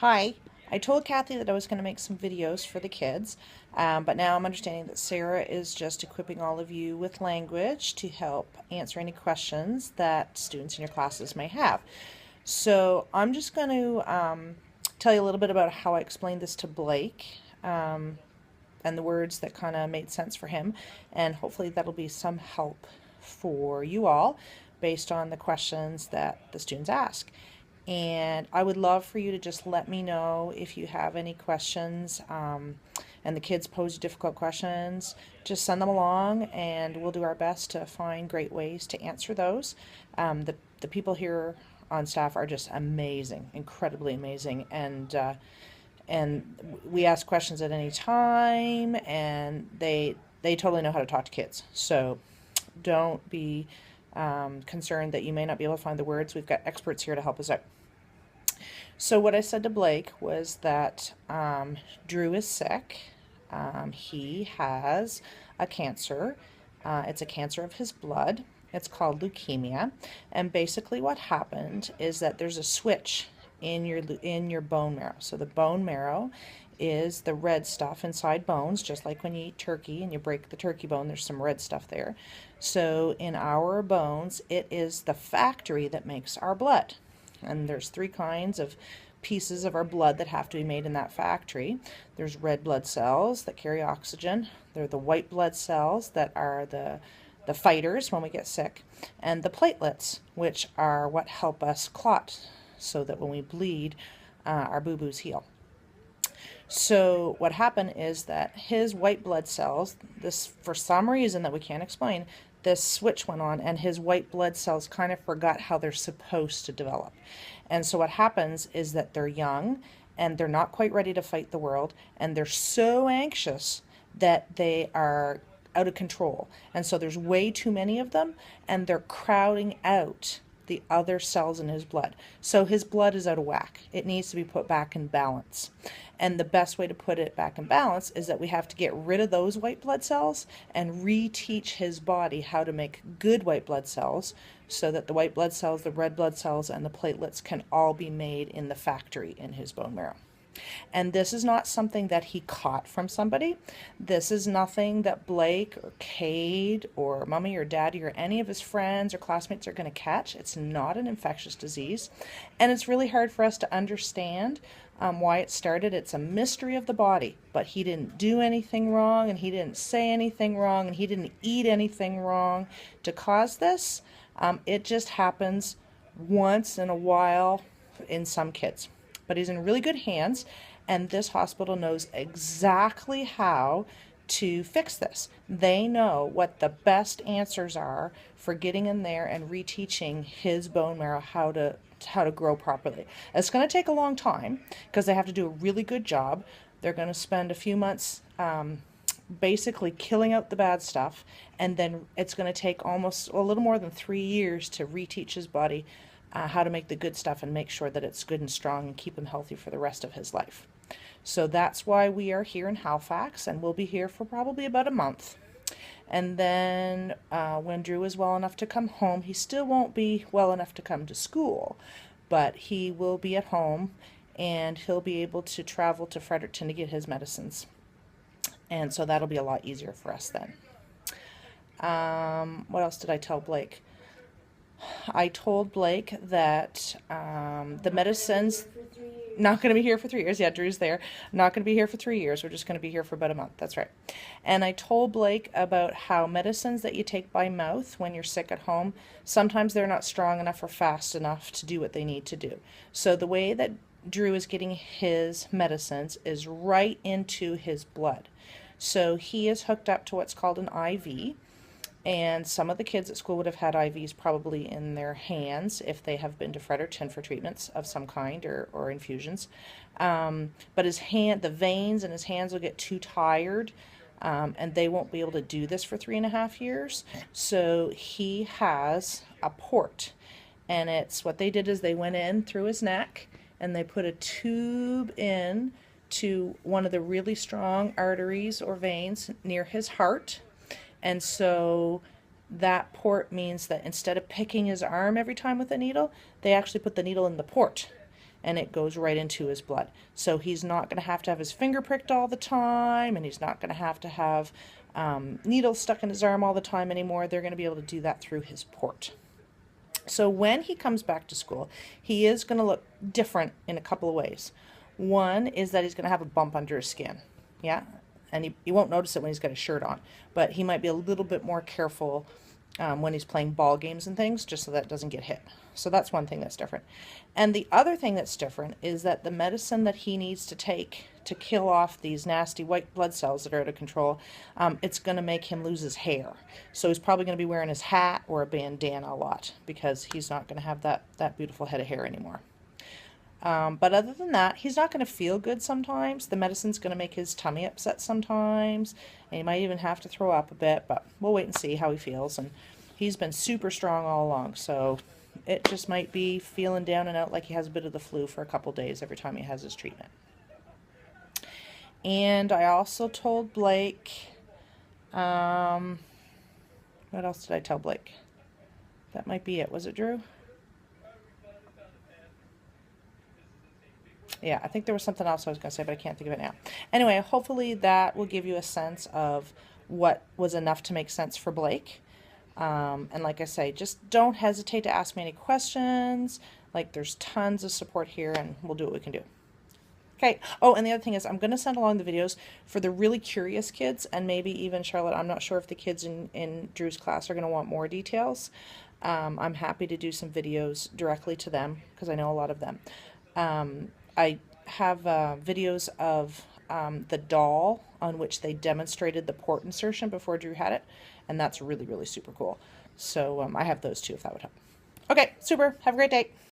Hi, I told Kathy that I was going to make some videos for the kids, but now I'm understanding that Sarah is just equipping all of you with language to help answer any questions that students in your classes may have. So I'm just going to tell you a little bit about how I explained this to Blake and the words that kind of made sense for him, and hopefully that'll be some help for you all based on the questions that the students ask. And I would love for you to just let me know if you have any questions and the kids pose difficult questions. Just send them along and we'll do our best to find great ways to answer those. The people here on staff are just amazing, incredibly amazing, and we ask questions at any time, and they totally know how to talk to kids. So don't be concerned that you may not be able to find the words. We've got experts here to help us out. So what I said to Blake was that Drew is sick. He has a cancer. It's a cancer of his blood. It's called leukemia. And basically what happened is that there's a switch in your bone marrow. So the bone marrow is the red stuff inside bones, just like when you eat turkey and you break the turkey bone, there's some red stuff there. So in our bones, it is the factory that makes our blood. And there's three kinds of pieces of our blood that have to be made in that factory. There's red blood cells that carry oxygen. There are the white blood cells that are the fighters when we get sick, and the platelets, which are what help us clot so that when we bleed, our boo-boos heal. So what happened is that his white blood cells, this for some reason that we can't explain, this switch went on and his white blood cells kind of forgot how they're supposed to develop. And so what happens is that they're young and they're not quite ready to fight the world, and they're so anxious that they are out of control. And so there's way too many of them, and they're crowding out the other cells in his blood. So his blood is out of whack. It needs to be put back in balance. And the best way to put it back in balance is that we have to get rid of those white blood cells and reteach his body how to make good white blood cells, so that the white blood cells, the red blood cells, and the platelets can all be made in the factory in his bone marrow. And this is not something that he caught from somebody. This is nothing that Blake or Cade or mommy or daddy or any of his friends or classmates are going to catch. It's not an infectious disease. And it's really hard for us to understand why it started. It's a mystery of the body. But he didn't do anything wrong, and he didn't say anything wrong, and he didn't eat anything wrong to cause this. It just happens once in a while in some kids. But he's in really good hands, and this hospital knows exactly how to fix this. They know what the best answers are for getting in there and reteaching his bone marrow how to grow properly. It's going to take a long time because they have to do a really good job. They're going to spend a few months basically killing out the bad stuff, and then it's going to take almost a little more than 3 years to reteach his body how to make the good stuff and make sure that it's good and strong and keep him healthy for the rest of his life. So that's why we are here in Halifax, and we'll be here for probably about a month. And then when Drew is well enough to come home, he still won't be well enough to come to school, but he will be at home, and he'll be able to travel to Fredericton to get his medicines. And so that'll be a lot easier for us then. What else did I tell Blake? I told Blake that the medicines, not going to be here for 3 years. Yeah, Drew's there. Not going to be here for 3 years. We're just going to be here for about a month. That's right. And I told Blake about how medicines that you take by mouth when you're sick at home, sometimes they're not strong enough or fast enough to do what they need to do. So the way that Drew is getting his medicines is right into his blood. So he is hooked up to what's called an IV. And some of the kids at school would have had IVs probably in their hands if they have been to Fredericton for treatments of some kind or infusions. But the veins in his hands will get too tired, and they won't be able to do this for 3.5 years. So he has a port. And it's what they did is they went in through his neck and they put a tube in to one of the really strong arteries or veins near his heart. And so that port means that instead of picking his arm every time with a needle, they actually put the needle in the port. and it goes right into his blood. So he's not going to have his finger pricked all the time, and he's not going to have needles stuck in his arm all the time anymore. They're going to be able to do that through his port. So when he comes back to school, he is going to look different in a couple of ways. One is that he's going to have a bump under his skin. Yeah, and he won't notice it when he's got a shirt on, but he might be a little bit more careful when he's playing ball games and things, just so that it doesn't get hit. So that's one thing that's different. And the other thing that's different is that the medicine that he needs to take to kill off these nasty white blood cells that are out of control, it's going to make him lose his hair. So he's probably going to be wearing his hat or a bandana a lot, because he's not going to have that beautiful head of hair anymore. But other than that, he's not going to feel good sometimes. The medicine's going to make his tummy upset sometimes, and he might even have to throw up a bit, but we'll wait and see how he feels. And he's been super strong all along, so it just might be feeling down and out like he has a bit of the flu for a couple days every time he has his treatment. And I also told Blake, what else did I tell Blake? That might be it. Was it Drew? Yeah, I think there was something else I was going to say, but I can't think of it now. Anyway, hopefully that will give you a sense of what was enough to make sense for Blake. And like I say, just don't hesitate to ask me any questions. Like, there's tons of support here, and we'll do what we can do. Okay. Oh, and the other thing is, I'm going to send along the videos for the really curious kids, and maybe even Charlotte. I'm not sure if the kids in Drew's class are going to want more details. I'm happy to do some videos directly to them, because I know a lot of them. I have videos of the doll on which they demonstrated the port insertion before Drew had it, and that's really, really super cool. So I have those too, if that would help. Okay, super. Have a great day.